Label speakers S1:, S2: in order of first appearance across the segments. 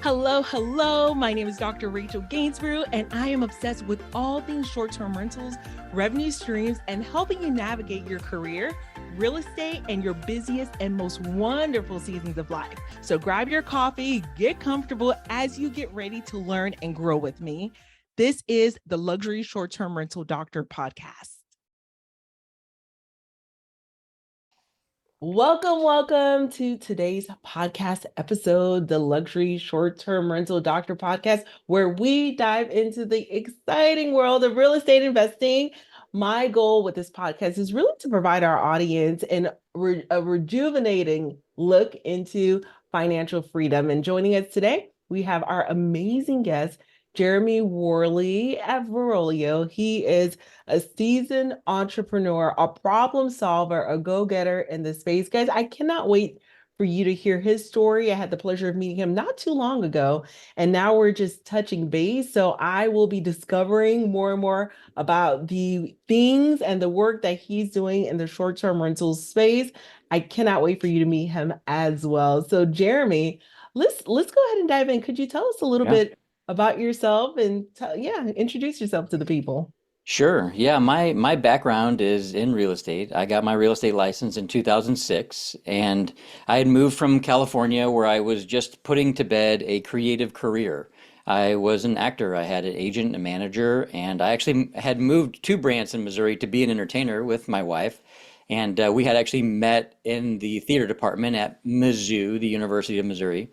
S1: Hello, hello. My name is Dr. Rachel Gainsbrugh, and I am obsessed with all things short-term rentals, revenue streams, and helping you navigate your career, real estate, and your busiest and most wonderful seasons of life. So grab your coffee, get comfortable as you get ready to learn and grow with me. This is the Luxury Short-Term Rental Doctor podcast. Welcome to today's podcast episode, the Luxury Short-Term Rental Doctor podcast, where we dive into the exciting world of real estate investing. My goal with this podcast is really to provide our audience a rejuvenating look into financial freedom. And joining us today, we have our amazing guest, Jeramie Worley at Vrolio. He is a seasoned entrepreneur, a problem solver, a go-getter in the space. Guys, I cannot wait for you to hear his story. I had the pleasure of meeting him not too long ago, and now we're just touching base. So I will be discovering more and more about the things and the work that he's doing in the short-term rentals space. I cannot wait for you to meet him as well. So Jeramie, let's go ahead and dive in. Could you tell us a little bit about yourself and introduce yourself to the people?
S2: Sure. Yeah, my background is in real estate. I got my real estate license in 2006, and I had moved from California where I was just putting to bed a creative career. I was an actor. I had an agent, a manager, and I actually had moved to Branson, Missouri to be an entertainer with my wife. And we had actually met in the theater department at Mizzou, the University of Missouri.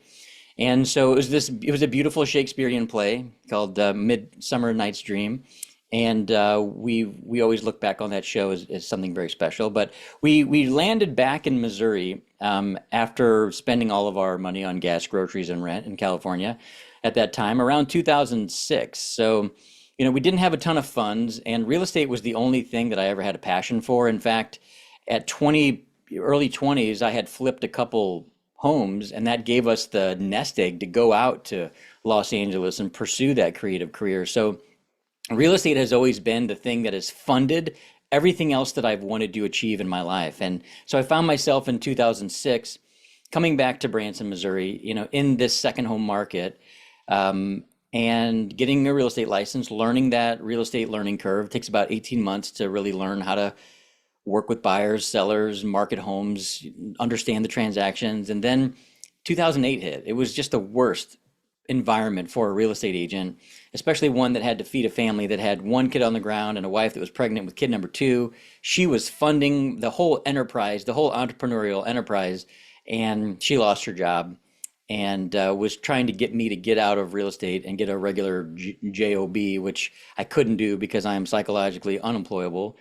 S2: And so it was a beautiful Shakespearean play called Midsummer Night's Dream. And we always look back on that show as something very special. But we landed back in Missouri after spending all of our money on gas, groceries, and rent in California at that time, around 2006. So, we didn't have a ton of funds, and real estate was the only thing that I ever had a passion for. In fact, at early 20s, I had flipped a couple homes, and that gave us the nest egg to go out to Los Angeles and pursue that creative career. So real estate has always been the thing that has funded everything else that I've wanted to achieve in my life. And so I found myself in 2006 coming back to Branson, Missouri, in this second home market, and getting a real estate license, learning that real estate learning curve. It takes about 18 months to really learn how to work with buyers, sellers, market homes, understand the transactions. And then 2008 hit. It was just the worst environment for a real estate agent, especially one that had to feed a family that had one kid on the ground and a wife that was pregnant with kid number two. She was funding the whole enterprise, the whole entrepreneurial enterprise, and she lost her job and was trying to get me to get out of real estate and get a regular job, which I couldn't do because I am psychologically unemployable.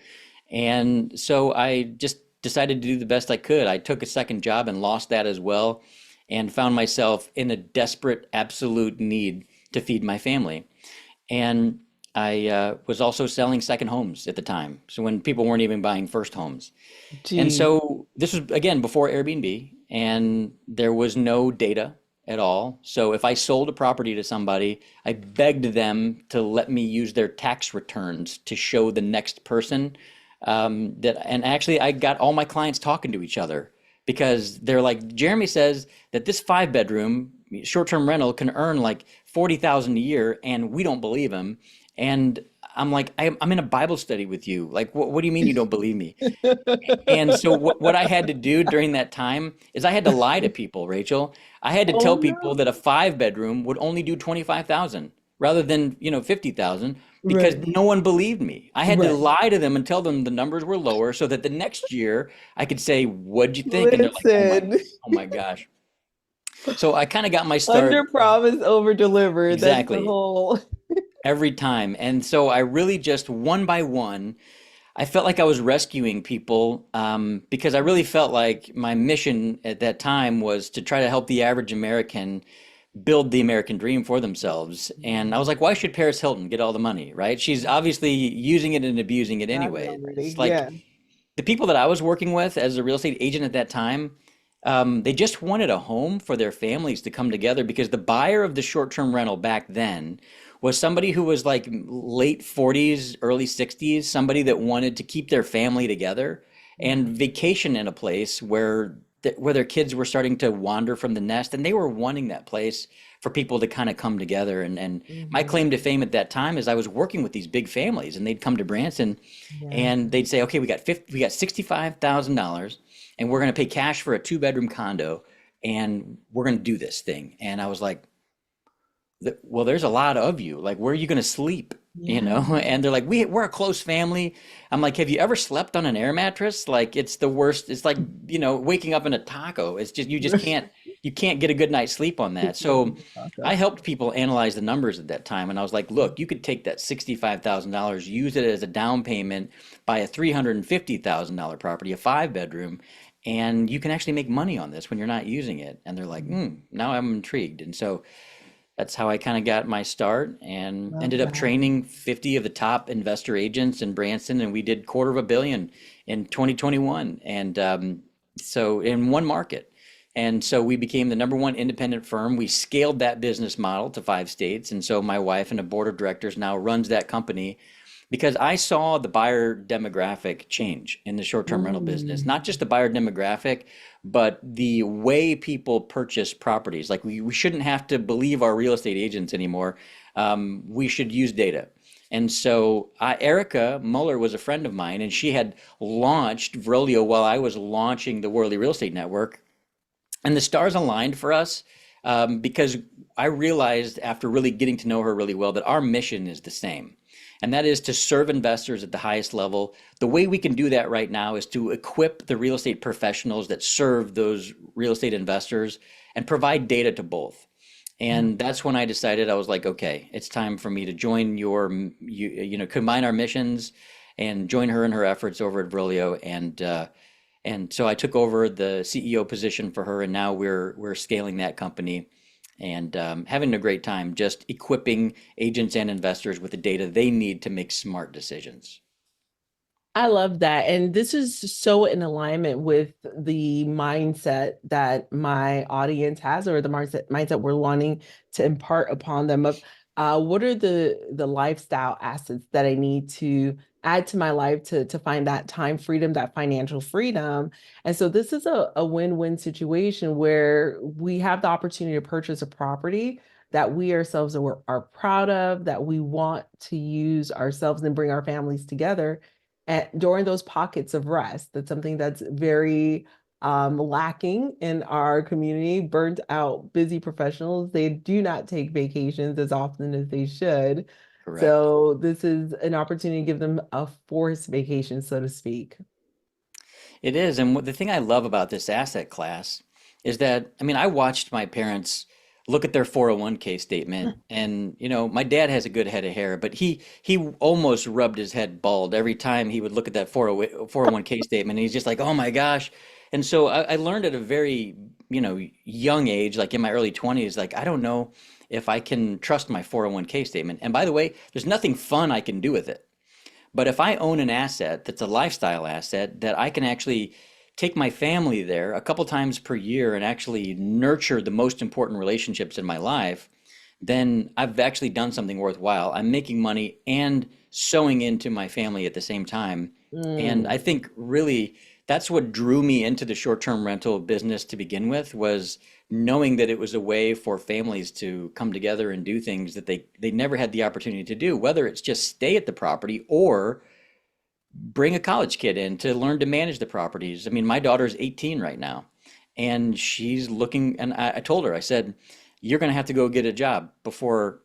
S2: And so I just decided to do the best I could. I took a second job and lost that as well, and found myself in a desperate, absolute need to feed my family. And I was also selling second homes at the time. So when people weren't even buying first homes. And so this was, again, before Airbnb, and there was no data at all. So if I sold a property to somebody, I begged them to let me use their tax returns to show the next person and actually I got all my clients talking to each other because they're like, Jeramie says that this 5-bedroom short-term rental can earn like 40,000 a year, and we don't believe him. And I'm like, I'm in a Bible study with you. Like, what do you mean you don't believe me? And so what I had to do during that time is I had to lie to people, Rachel. I had to tell people that a 5-bedroom would only do 25,000 rather than, 50,000. Because no one believed me. I had to lie to them and tell them the numbers were lower so that the next year I could say, what'd you think? And they're like, oh my gosh. So I kind of got my start.
S1: Under promise, over deliver.
S2: Exactly.
S1: That's the whole.
S2: Every time. And so I really just one by one, I felt like I was rescuing people because I really felt like my mission at that time was to try to help the average American build the American dream for themselves. And I was like, why should Paris Hilton get all the money, right? She's obviously using it and abusing it anyway. It's like the people that I was working with as a real estate agent at that time, they just wanted a home for their families to come together because the buyer of the short-term rental back then was somebody who was like late 40s, early 60s, somebody that wanted to keep their family together and vacation in a place where where their kids were starting to wander from the nest, and they were wanting that place for people to kind of come together. And my
S1: Hmm.
S2: claim to fame at that time is I was working with these big families, and they'd come to Branson,
S1: Yeah.
S2: and they'd say, "Okay, we got $65,000, and we're going to pay cash for a two-bedroom condo, and we're going to do this thing." And I was like, well, there's a lot of you. Like, where are you going to sleep? You know?
S1: Yeah.
S2: And they're like, we're a close family. I'm like, have you ever slept on an air mattress? Like, it's the worst. It's like, waking up in a taco. It's just, you can't get a good night's sleep on that. So I helped people analyze the numbers at that time. And I was like, look, you could take that $65,000, use it as a down payment, buy a $350,000 property, a five-bedroom, and you can actually make money on this when you're not using it. And they're like, now I'm intrigued. And so that's how I kind of got my start and
S1: Love
S2: ended up
S1: that.
S2: training 50 of the top investor agents in Branson, and we did quarter of a billion in 2021. And so in one market. And so we became the number one independent firm. We scaled that business model to 5 states. And so my wife and a board of directors now runs that company because I saw the buyer demographic change in the short-term rental business.
S1: Mm.
S2: Not just the buyer demographic, but the way people purchase properties. Like we shouldn't have to believe our real estate agents anymore. We should use data. And so Erica Muller was a friend of mine, and she had launched Vrolio while I was launching the Worley Real Estate Network. And the stars aligned for us because I realized after really getting to know her really well that our mission is the same. And that is to serve investors at the highest level. The way we can do that right now is to equip the real estate professionals that serve those real estate investors and provide data to both.
S1: Yeah.
S2: And that's when I decided I was like, okay, it's time for me to join combine our missions and join her in her efforts over at Vrolio. And so I took over the CEO position for her, and now we're scaling that company and having a great time just equipping agents and investors with the data they need to make smart decisions.
S1: I love that. And this is so in alignment with the mindset that my audience has, or the mindset we're wanting to impart upon them of what are the lifestyle assets that I need to add to my life to find that time freedom, that financial freedom. And so this is a win-win situation where we have the opportunity to purchase a property that we ourselves are proud of, that we want to use ourselves and bring our families together during those pockets of rest. That's something that's very lacking in our community. Burnt out, busy professionals, they do not take vacations as often as they should.
S2: Correct.
S1: So this is an opportunity to give them a forced vacation, so to speak.
S2: It is. And the thing I love about this asset class is that, I mean, I watched my parents look at their 401k statement, and my dad has a good head of hair, but he almost rubbed his head bald every time he would look at that 401k statement, and he's just like, "Oh my gosh." And so I learned at a very, young age, like in my early 20s, like I don't know if I can trust my 401k statement. And by the way, there's nothing fun I can do with it. But if I own an asset that's a lifestyle asset that I can actually take my family there a couple times per year and actually nurture the most important relationships in my life, then I've actually done something worthwhile. I'm making money and sewing into my family at the same time. And I
S1: Mm,
S2: think really that's what drew me into the short-term rental business to begin with, was knowing that it was a way for families to come together and do things that they never had the opportunity to do, whether it's just stay at the property or bring a college kid in to learn to manage the properties. I mean, my daughter's 18 right now, and she's looking, and I told her, I said, you're going to have to go get a job before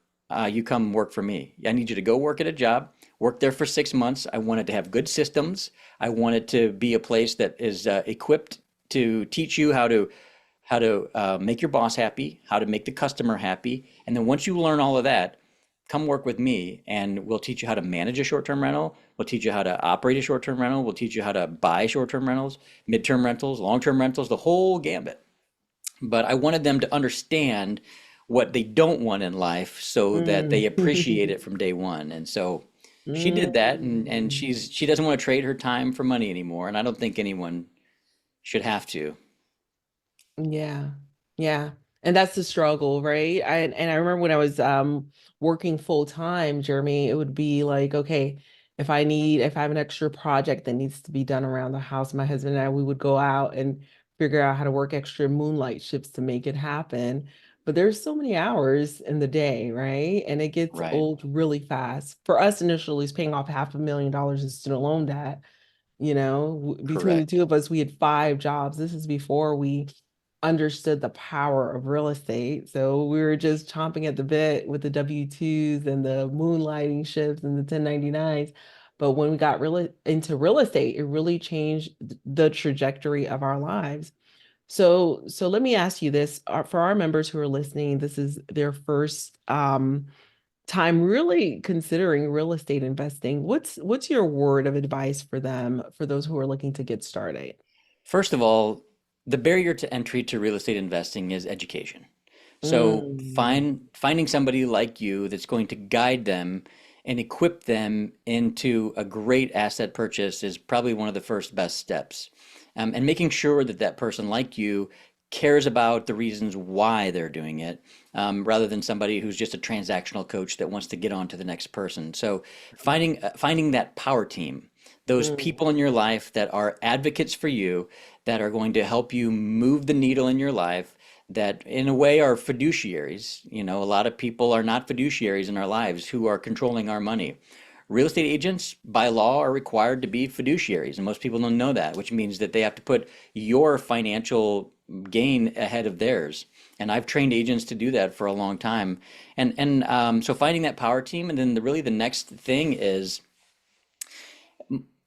S2: you come work for me. I need you to go work at a job, work there for 6 months. I want it to have good systems. I want it to be a place that is equipped to teach you how to make your boss happy, how to make the customer happy. And then once you learn all of that, come work with me and we'll teach you how to manage a short-term rental. We'll teach you how to operate a short-term rental. We'll teach you how to buy short-term rentals, mid-term rentals, long-term rentals, the whole gambit. But I wanted them to understand what they don't want in life so that they
S1: mm.
S2: appreciate it from day one. And so she did that, and
S1: Mm.
S2: she doesn't want to trade her time for money anymore. And I don't think anyone should have to.
S1: Yeah. Yeah. And that's the struggle, right? And I remember when I was working full time, Jeremy, it would be like, okay, if I have an extra project that needs to be done around the house, my husband and I, we would go out and figure out how to work extra moonlight shifts to make it happen. But there's so many hours in the day, right? And it gets
S2: Right.
S1: old really fast. For us, initially, it's paying off $500,000 in student loan debt. Between the two
S2: Correct.
S1: of us, we had 5 jobs. This is before we understood the power of real estate. So we were just chomping at the bit with the W-2s and the moonlighting shifts and the 1099s. But when we got really into real estate, it really changed the trajectory of our lives. So let me ask you this. For our members who are listening, this is their first time really considering real estate investing. What's your word of advice for them, for those who are looking to get started?
S2: First of all, the barrier to entry to real estate investing is education. So
S1: Mm,
S2: finding somebody like you that's going to guide them and equip them into a great asset purchase is probably one of the first best steps. And making sure that that person like you cares about the reasons why they're doing it, rather than somebody who's just a transactional coach that wants to get on to the next person. So finding that power team, those
S1: mm,
S2: people in your life that are advocates for you, that are going to help you move the needle in your life, that in a way are fiduciaries. You know, a lot of people are not fiduciaries in our lives who are controlling our money. Real estate agents, by law, are required to be fiduciaries, and most people don't know that, which means that they have to put your financial gain ahead of theirs. And I've trained agents to do that for a long time. So finding that power team, and then really the next thing is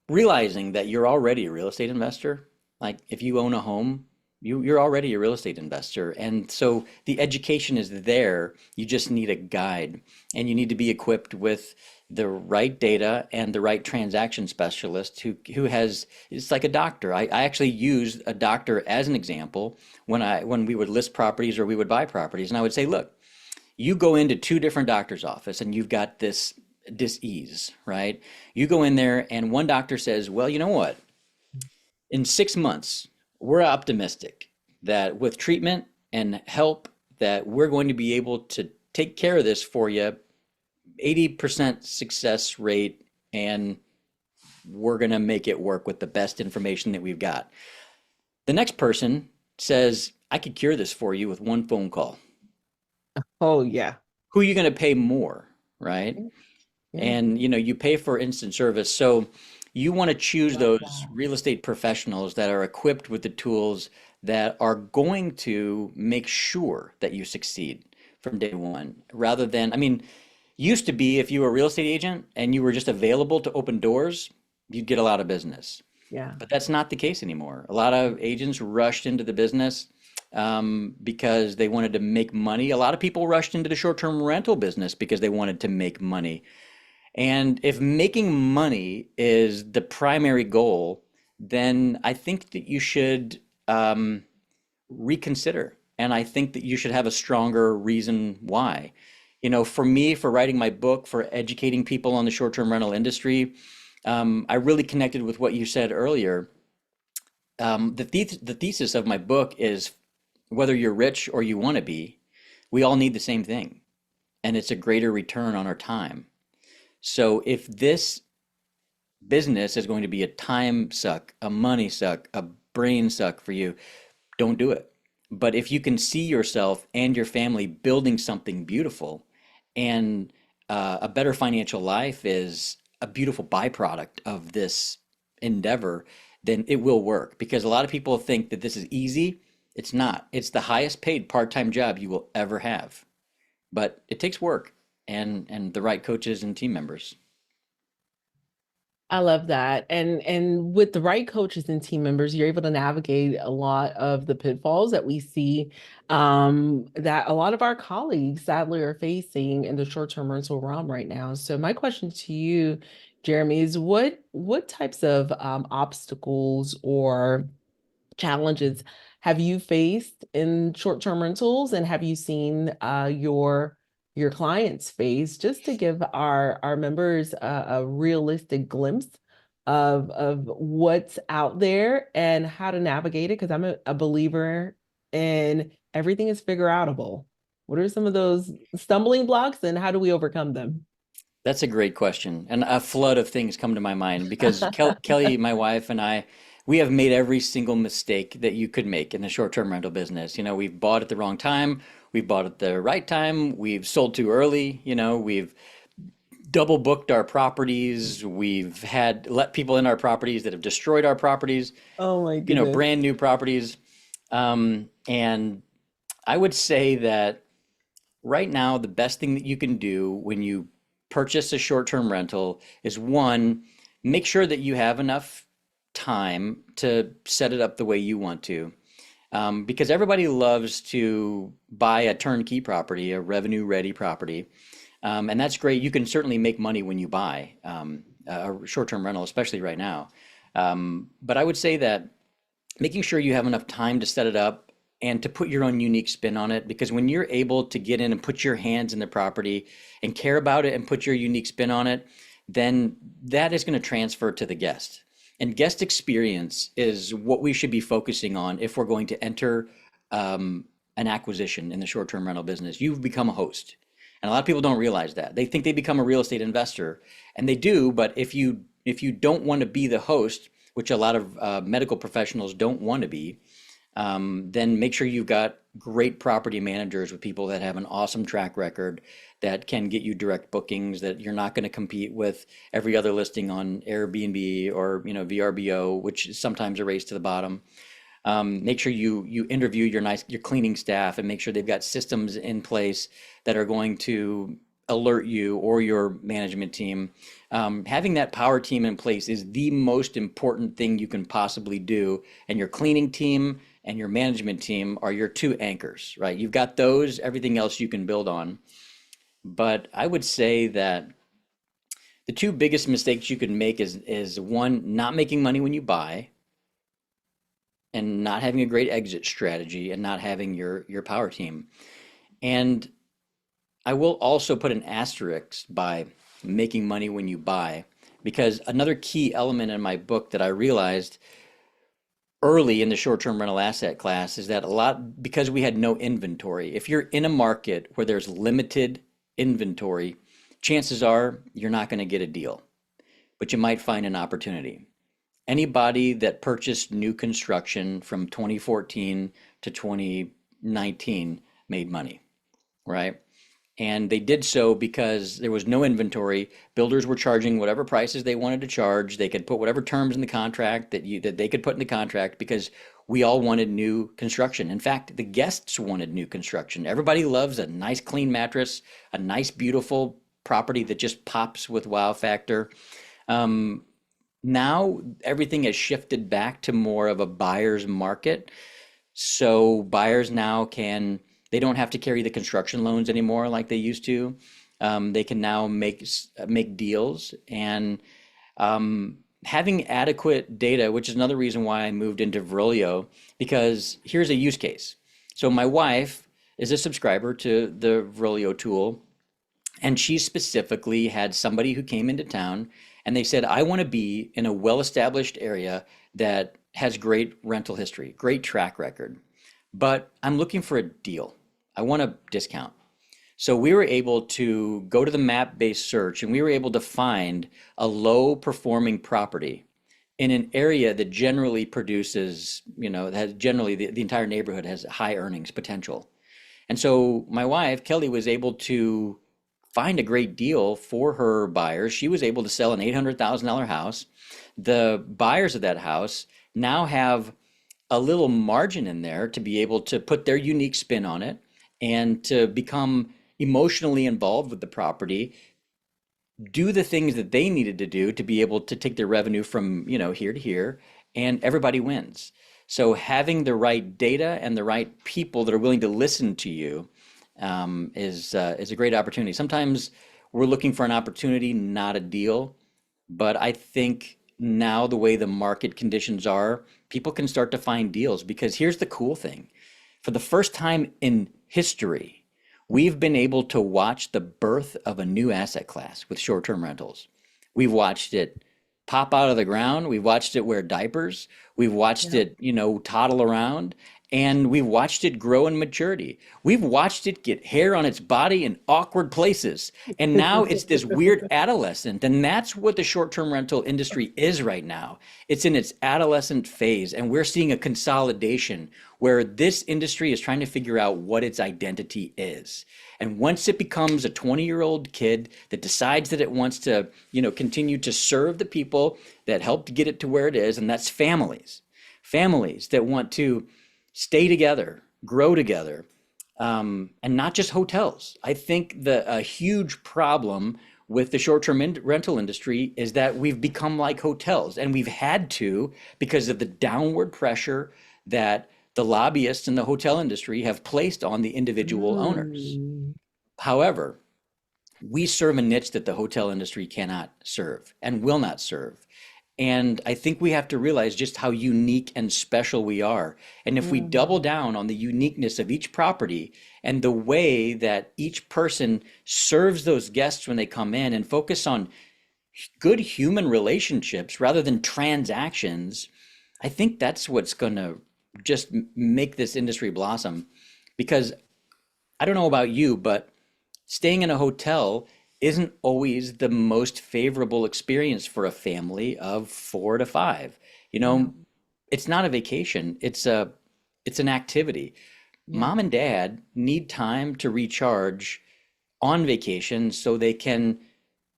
S2: realizing that you're already a real estate investor. Like if you own a home, you're already a real estate investor. And so the education is there. You just need a guide, and you need to be equipped with the right data and the right transaction specialist who has, it's like a doctor. I actually use a doctor as an example when we would list properties or we would buy properties. And I would say, look, you go into two different doctors' office and you've got this dis-ease, right? You go in there and one doctor says, well, you know what? In 6 months, we're optimistic that with treatment and help that we're going to be able to take care of this for you, 80% success rate, and we're going to make it work with the best information that we've got. The next person says, I could cure this for you with one phone call.
S1: oh yeah.
S2: Who are you going to pay more, right?
S1: Yeah.
S2: And you pay for instant service. So you want to choose
S1: Love
S2: those
S1: that.
S2: real estate professionals that are equipped with the tools that are going to make sure that you succeed from day one, rather than, I mean, used to be if you were a real estate agent and you were just available to open doors, you'd get a lot of business.
S1: Yeah.
S2: But that's not the case anymore. A lot of agents rushed into the business because they wanted to make money. A lot of people rushed into the short-term rental business because they wanted to make money. And if making money is the primary goal, then I think that you should reconsider. And I think that you should have a stronger reason why. For me, for writing my book, for educating people on the short-term rental industry, I really connected with what you said earlier. The thesis of my book is whether you're rich or you want to be, we all need the same thing, and it's a greater return on our time. So if this business is going to be a time suck, a money suck, a brain suck for you, don't do it. But if you can see yourself and your family building something beautiful, and a better financial life is a beautiful byproduct of this endeavor, then it will work. Because a lot of people think that this is easy. It's not. It's the highest paid part-time job you will ever have. But it takes work and the right coaches and team members.
S1: I love that. And with the right coaches and team members, you're able to navigate a lot of the pitfalls that we see that a lot of our colleagues sadly are facing in the short-term rental realm right now. So my question to you, Jeramie, is what types of obstacles or challenges have you faced in short-term rentals, and have you seen your clients face, just to give our members a realistic glimpse of what's out there and how to navigate it? Because I'm a believer in everything is figure outable. What are some of those stumbling blocks and how do we overcome them?
S2: That's a great question. And a flood of things come to my mind because Kelly, my wife, and I, we have made every single mistake that you could make in the short-term rental business. You know, we've bought at the wrong time, we've bought at the right time, we've sold too early, you know, we've double booked our properties, we've had let people in our properties that have destroyed our properties,
S1: Oh my
S2: you know,
S1: goodness.
S2: brand new properties. And I would say that right now, the best thing that you can do when you purchase a short-term rental is one, make sure that you have enough time to set it up the way you want to. Because everybody loves to buy a turnkey property, a revenue-ready property. And that's great. You can certainly make money when you buy a short-term rental, especially right now. But I would say that making sure you have enough time to set it up and to put your own unique spin on it, because when you're able to get in and put your hands in the property and care about it and put your unique spin on it, then that is going to transfer to the guest. And guest experience is what we should be focusing on if we're going to enter an acquisition in the short-term rental business. You've become a host. And a lot of people don't realize that. They think they become a real estate investor, and they do, but if you don't want to be the host, which a lot of medical professionals don't want to be, then make sure you've got great property managers with people that have an awesome track record that can get you direct bookings, that you're not going to compete with every other listing on Airbnb or, you know, VRBO, which is sometimes a race to the bottom. Make sure you interview your cleaning staff and make sure they've got systems in place that are going to alert you or your management team. Having that power team in place is the most important thing you can possibly do. And your cleaning team and your management team are your two anchors, right? You've got those, everything else you can build on. But I would say that the two biggest mistakes you could make is one, not making money when you buy, and not having a great exit strategy, and not having your power team. And I will also put an asterisk by making money when you buy, because another key element in my book that I realized early in the short-term rental asset class is that a lot, because we had no inventory, if you're in a market where there's limited inventory, chances are you're not going to get a deal, but you might find an opportunity. Anybody that purchased new construction from 2014 to 2019 made money, right? And they did so because there was no inventory. Builders were charging whatever prices they wanted to charge. They could put whatever terms in the contract that they could put in the contract, because we all wanted new construction. In fact, the guests wanted new construction. Everybody loves a nice clean mattress, a nice beautiful property that just pops with wow factor. Um, Now everything has shifted back to more of a buyer's market. So buyers now they don't have to carry the construction loans anymore like they used to. They can now make deals, and having adequate data, which is another reason why I moved into Vrolio, because here's a use case. So my wife is a subscriber to the Vrolio tool, and she specifically had somebody who came into town and they said, I want to be in a well-established area that has great rental history, great track record, but I'm looking for a deal. I want a discount. So we were able to go to the map-based search and we were able to find a low-performing property in an area that generally produces, you know, has generally the entire neighborhood has high earnings potential. And so my wife, Kelly, was able to find a great deal for her buyers. She was able to sell an $800,000 house. The buyers of that house now have a little margin in there to be able to put their unique spin on it and to become emotionally involved with the property, do the things that they needed to do to be able to take their revenue from, you know, here to here, and everybody wins. So having the right data and the right people that are willing to listen to you is a great opportunity. Sometimes we're looking for an opportunity, not a deal. But I think now the way the market conditions are, people can start to find deals, because here's the cool thing. For the first time in history, we've been able to watch the birth of a new asset class with short-term rentals. We've watched it pop out of the ground. We've watched it wear diapers. We've watched
S1: Yeah.
S2: it, you know, toddle around. and we've watched it grow in maturity. We've watched it get hair on its body in awkward places. And now it's this weird adolescent. And that's what the short term rental industry is right now. It's in its adolescent phase. And we're seeing a consolidation where this industry is trying to figure out what its identity is. And once it becomes a 20-year-old kid that decides that it wants to, continue to serve the people that helped get it to where it is, and that's families that want to stay together, grow together, and not just hotels. I think a huge problem with the short-term rental industry is that we've become like hotels, and we've had to because of the downward pressure that the lobbyists in the hotel industry have placed on the individual owners.
S1: Mm,
S2: However, we serve a niche that the hotel industry cannot serve and will not serve. And I think we have to realize just how unique and special we are. And if we double
S1: mhm,
S2: down on the uniqueness of each property and the way that each person serves those guests when they come in and focus on good human relationships rather than transactions, I think that's what's going to just make this industry blossom. Because I don't know about you, but staying in a hotel isn't always the most favorable experience for a family of 4 to 5. You
S1: yeah,
S2: know, it's not a vacation, it's an activity.
S1: yeah.
S2: Mom and dad need time to recharge on vacation so they can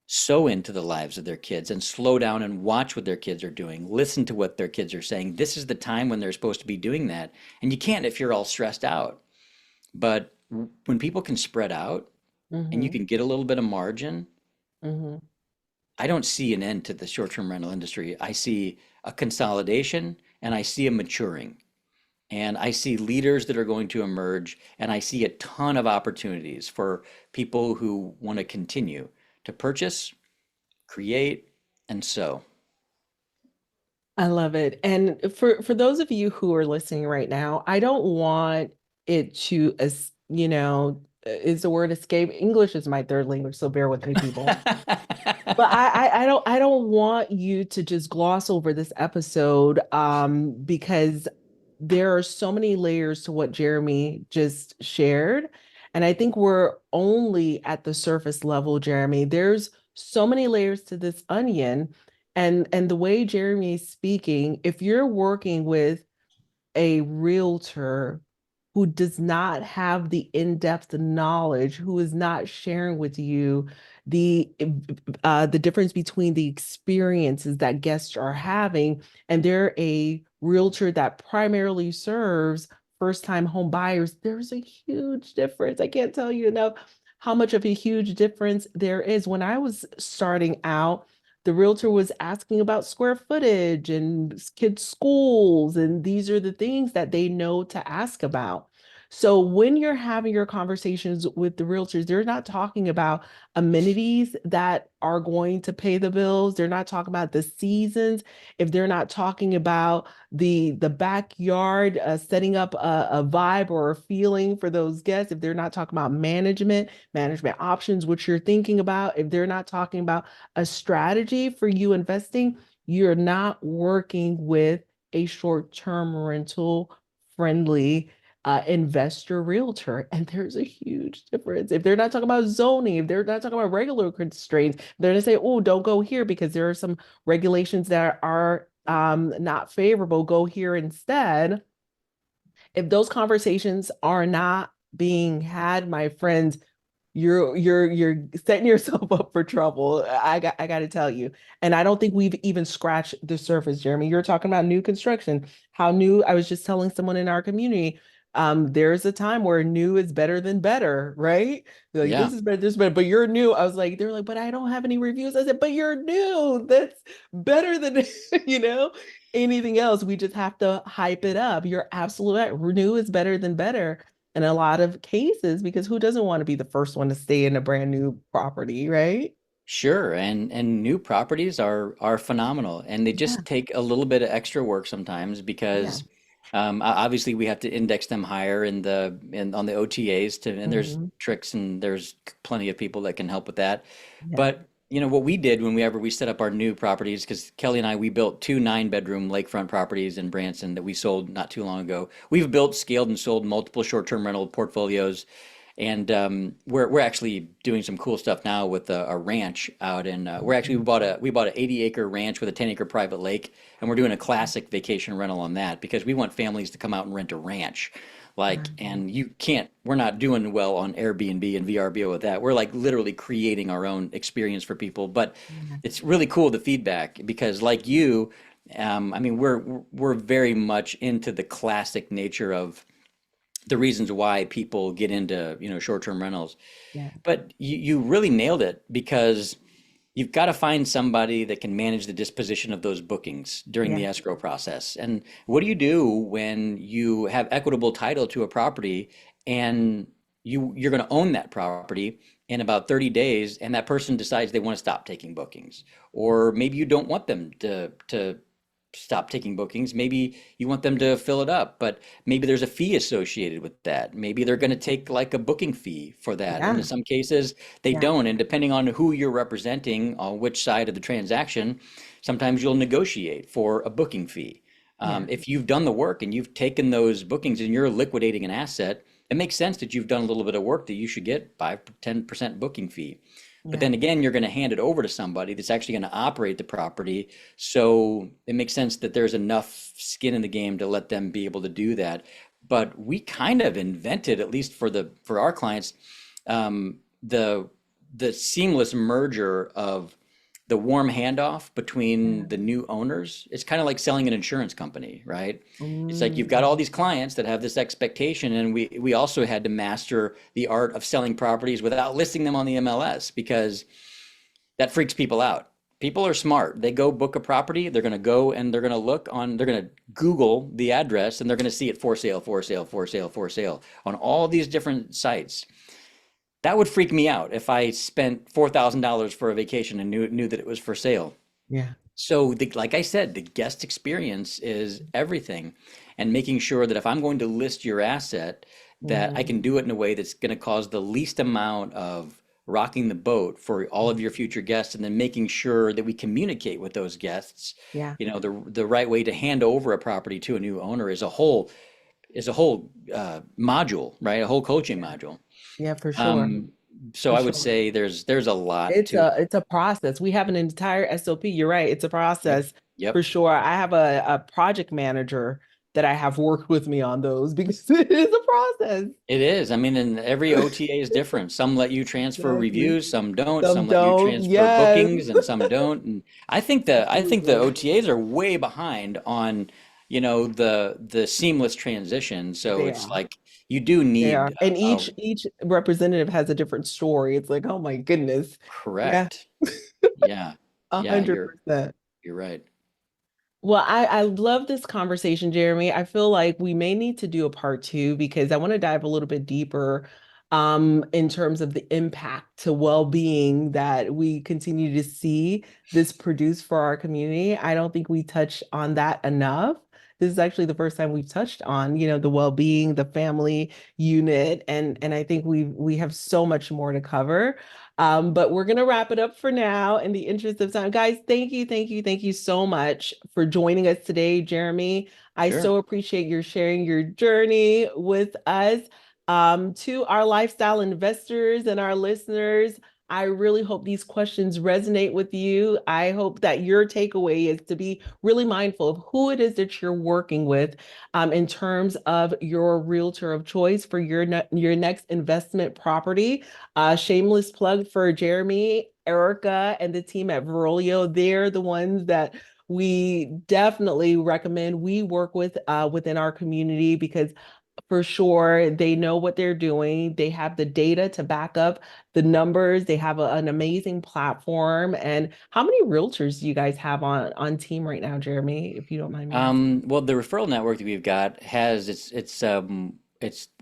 S2: sow into the lives of their kids and slow down and watch what their kids are doing, listen to what their kids are saying. This is the time when they're supposed to be doing that. And you can't if you're all stressed out. But when people can spread out and you
S1: Hmm.
S2: can get a little bit of margin,
S1: Hmm.
S2: I don't see an end to the short-term rental industry. I see a consolidation and I see a maturing. And I see leaders that are going to emerge, and I see a ton of opportunities for people who want to continue to purchase, create, and sow.
S1: I love it. And for those of you who are listening right now, I don't want it to, as is the word escape. English is my third language, so bear with me, people. But I don't want you to just gloss over this episode because there are so many layers to what Jeramie just shared. And I think we're only at the surface level, Jeramie. There's so many layers to this onion. And the way Jeramie is speaking, if you're working with a realtor who does not have the in-depth knowledge, who is not sharing with you the difference between the experiences that guests are having, and they're a realtor that primarily serves first-time home buyers, there's a huge difference. I can't tell you enough how much of a huge difference there is. When I was starting out, the realtor was asking about square footage and kids' schools, and these are the things that they know to ask about. So when you're having your conversations with the realtors, they're not talking about amenities that are going to pay the bills. They're not talking about the seasons. If they're not talking about the backyard, setting up a vibe or a feeling for those guests, if they're not talking about management options, which you're thinking about, if they're not talking about a strategy for you investing, you're not working with a short-term rental friendly investor realtor. And there's a huge difference. If they're not talking about zoning, if they're not talking about regular constraints, they're going to say, oh, don't go here because there are some regulations that are not favorable. Go here instead. If those conversations are not being had, my friends, you're setting yourself up for trouble. I got to tell you. And I don't think we've even scratched the surface, Jeramie. You're talking about new construction. How new, I was just telling someone in our community, there's a time where new is better than better, right? They're like,
S2: Yeah,
S1: this is better, this is better, but you're new. I was like, they're like, but I don't have any reviews. I said, but you're new. That's better than, you know, anything else. We just have to hype it up. You're absolutely right. New is better than better in a lot of cases because who doesn't want to be the first one to stay in a brand new property, right?
S2: sure. And new properties are phenomenal, and they
S1: Yeah,
S2: just take a little bit of extra work sometimes
S1: yeah.
S2: because obviously we have to index them higher in on the OTAs to, and there's
S1: Hmm.
S2: tricks and there's plenty of people that can help with that.
S1: Yeah.
S2: But what we did whenever we set up our new properties, because Kelly and I, we built two 9-bedroom lakefront properties in Branson that we sold not too long ago. We've built, scaled, and sold multiple short-term rental portfolios, and we're actually doing some cool stuff now with a ranch out in. We bought an 80-acre ranch with a 10-acre private lake, and we're doing a classic vacation rental on that because we want families to come out and rent a ranch. Like,
S1: Mhm.
S2: and you can't, we're not doing well on Airbnb and VRBO with that. We're like literally creating our own experience for people. But
S1: Yeah.
S2: it's really cool, the feedback, because like you, I mean, we're very much into the classic nature of the reasons why people get into, short-term rentals.
S1: Yeah.
S2: But you really nailed it because you've got to find somebody that can manage the disposition of those bookings during
S1: Yeah.
S2: the escrow process. And what do you do when you have equitable title to a property and you're going to own that property in about 30 days and that person decides they want to stop taking bookings? Or maybe you don't want them to stop taking bookings. Maybe you want them to fill it up, but maybe there's a fee associated with that. Maybe they're going to take like a booking fee for that. And in
S1: Yeah.
S2: some cases, they
S1: Yeah.
S2: don't. And depending on who you're representing on which side of the transaction, sometimes you'll negotiate for a booking fee.
S1: Yeah.
S2: If you've done the work and you've taken those bookings and you're liquidating an asset, it makes sense that you've done a little bit of work that you should get 5 to 10% booking fee. But
S1: Yeah.
S2: then again, you're going to hand it over to somebody that's actually going to operate the property. So it makes sense that there's enough skin in the game to let them be able to do that. But we kind of invented, at least for our clients, the seamless merger of the warm handoff between
S1: Yeah.
S2: the new owners. It's kind of like selling an insurance company, right? It's like you've got
S1: Mm.
S2: all these clients that have this expectation, and we also had to master the art of selling properties without listing them on the MLS because that freaks people out. People are smart. They go book a property, they're going to go and they're going to Google the address and they're going to see it for sale, for sale, for sale, for sale on all these different sites. That would freak me out if I spent $4,000 for a vacation and knew that it was for sale.
S1: Yeah.
S2: So, like I said, the guest experience is everything, and making sure that if I'm going to list your asset, that I
S1: Mm.
S2: can do it in a way that's going to cause the least amount of rocking the boat for all of your future guests, and then making sure that we communicate with those guests.
S1: Yeah.
S2: The right way to hand over a property to a new owner is a whole module, right? A whole coaching
S1: Yeah.
S2: module.
S1: Yeah, for sure.
S2: Um, so
S1: For
S2: I would
S1: sure.
S2: say there's a lot
S1: It's
S2: to it.
S1: a process. We have an entire SOP. You're right. It's a
S2: Yep.
S1: process for
S2: Yep.
S1: sure. I have a project manager that I have worked with me on those because it is a process.
S2: It is. I mean, and every OTA is different. Some let you transfer
S1: Exactly.
S2: reviews, some don't.
S1: Some
S2: Some let you
S1: don't.
S2: transfer
S1: Yes,
S2: bookings, and some don't. And I think the
S1: absolutely.
S2: OTAs are way behind on, the seamless transition. So
S1: They
S2: it's
S1: are.
S2: like you do
S1: They
S2: need
S1: are. And
S2: a
S1: each representative has a different story. It's like, oh my goodness. Yeah,
S2: correct. Yeah.
S1: a
S2: Yeah,
S1: hundred
S2: you're
S1: percent.
S2: you're right.
S1: Well, I love this conversation, Jeremy. I feel like we may need to do a part two because I want to dive a little bit deeper in terms of the impact to well-being that we continue to see this produce for our community. I don't think we touch on that enough. This is actually the first time we've touched on, the well-being, the family unit, and I think we have so much more to cover. But we're going to wrap it up for now in the interest of time. Guys, thank you, thank you, thank you so much for joining us today, Jeremy. I
S2: Sure.
S1: so appreciate your sharing your journey with us. To our lifestyle investors and our listeners, I really hope these questions resonate with you. I hope that your takeaway is to be really mindful of who it is that you're working with in terms of your realtor of choice for your next investment property. Shameless plug for Jeramie, Erica, and the team at Vrolio. They're the ones that we definitely recommend we work with within our community because for sure they know what they're doing. They have the data to back up the numbers. They have an amazing platform. And how many realtors do you guys have on team right now, Jeremy, if you don't mind me asking?
S2: Well, the referral network that we've got has it's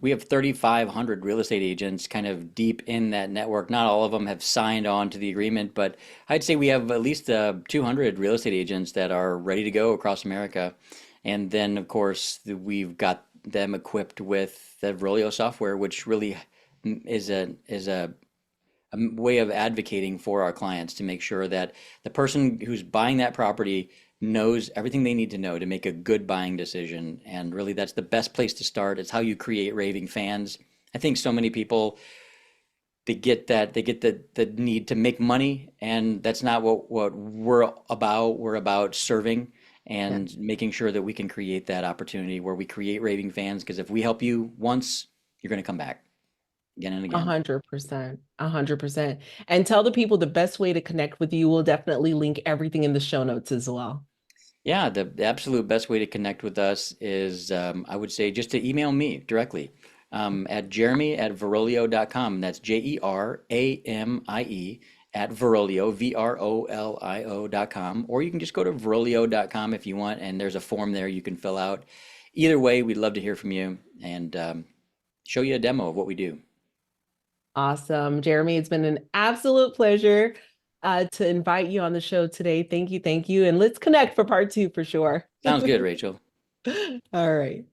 S2: we have 3,500 real estate agents kind of deep in that network. Not all of them have signed on to the agreement, but I'd say we have at least 200 real estate agents that are ready to go across America. And then, of course, we've got them equipped with the Vrolio software, which really is a way of advocating for our clients to make sure that the person who's buying that property knows everything they need to know to make a good buying decision. And really, that's the best place to start. It's how you create raving fans. I think so many people they get the need to make money, and that's not what we're about. We're about serving
S1: Yeah.
S2: and making sure that we can create that opportunity where we create raving fans, because if we help you once, you're going to come back again and
S1: A
S2: again.
S1: 100%, 100%. And tell the people the best way to connect with you. We'll definitely link everything in the show notes as well.
S2: Yeah, the absolute best way to connect with us is, I would say, just to email me directly, at Jeramie@Vrolio.com. That's Jeramie at Vrolio, Vrolio.com. Or you can just go to Vrolio.com if you want, and there's a form there you can fill out. Either way, we'd love to hear from you and show you a demo of what we do.
S1: Awesome. Jeramie, it's been an absolute pleasure to invite you on the show today. Thank you. Thank you. And let's connect for part two for sure.
S2: Sounds good, Rachel.
S1: All right.